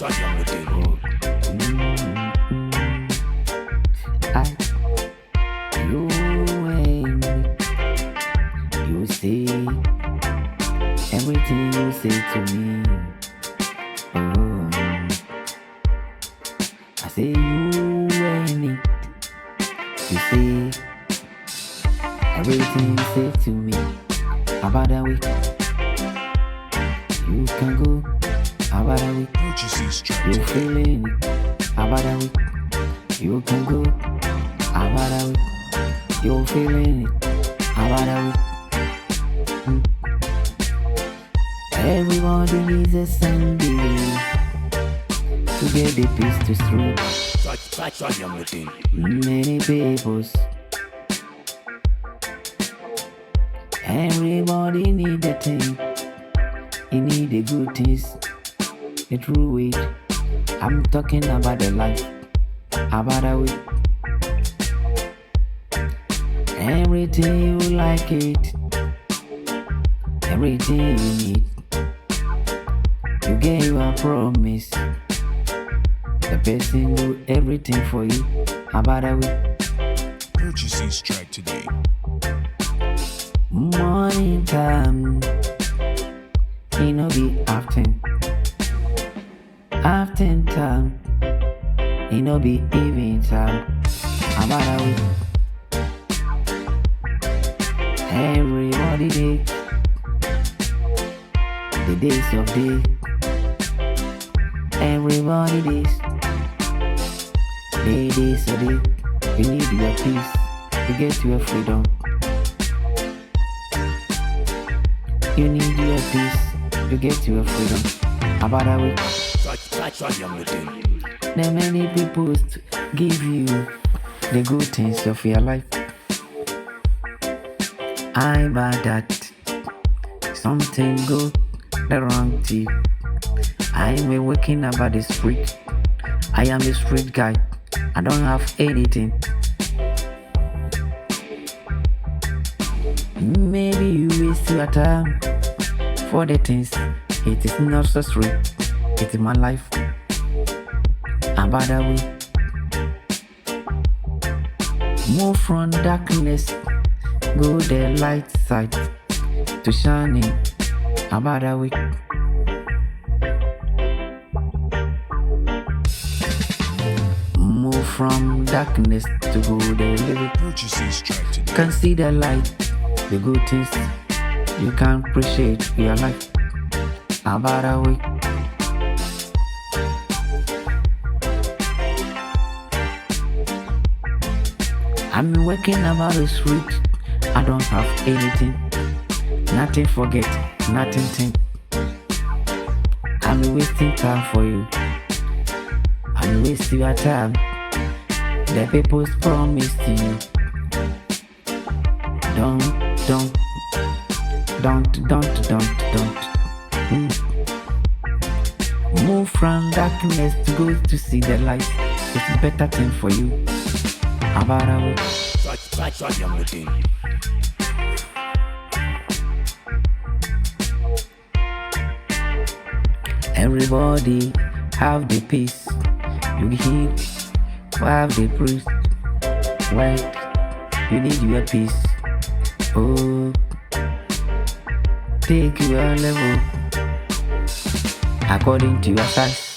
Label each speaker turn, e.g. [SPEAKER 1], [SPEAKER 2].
[SPEAKER 1] You and you say everything you say to me. Oh, I say you and it. You say everything you say to me. About that week, you can go. About that week, you feeling it. About that week, you can go. About that week, you feeling it. About that week. Everybody needs a Sunday to get the peace to sleep. Many peoples. Everybody need a thing. You need the good things, the true way. I'm talking about the life, about the way. Everything you like it, everything you need. You gave a promise. The person do everything for you. About the way.
[SPEAKER 2] Purchase this track today.
[SPEAKER 1] Morning time, it no be afternoon. Afternoon time, it no be evening time. About that way. Everybody day, the days of day. Everybody days, the days of day. You need your peace, you get your freedom. You need your peace, you get your freedom. About that way. There many people to give you the good things of your life. I bad that something go the wrong to you. I am working about the street. I am a street guy. I don't have anything. Maybe you waste your time for the things. It is not so sweet. It is my life. About that way. Move from darkness, go the light side to shining. About that way. Move from darkness to go the living.
[SPEAKER 2] Purchase this track today.
[SPEAKER 1] Can see the light, the good things you can appreciate your life. About a week. I'm working about the street. I don't have anything, nothing forget, nothing think. I'm wasting time for you. I'm wasting your time. The people's promise to you. Don't. Move from darkness to go to see the light. It's a better thing for you. About a week. Everybody have the peace. You need have the priest. Well, you need your peace. Oh, take your level according to your size.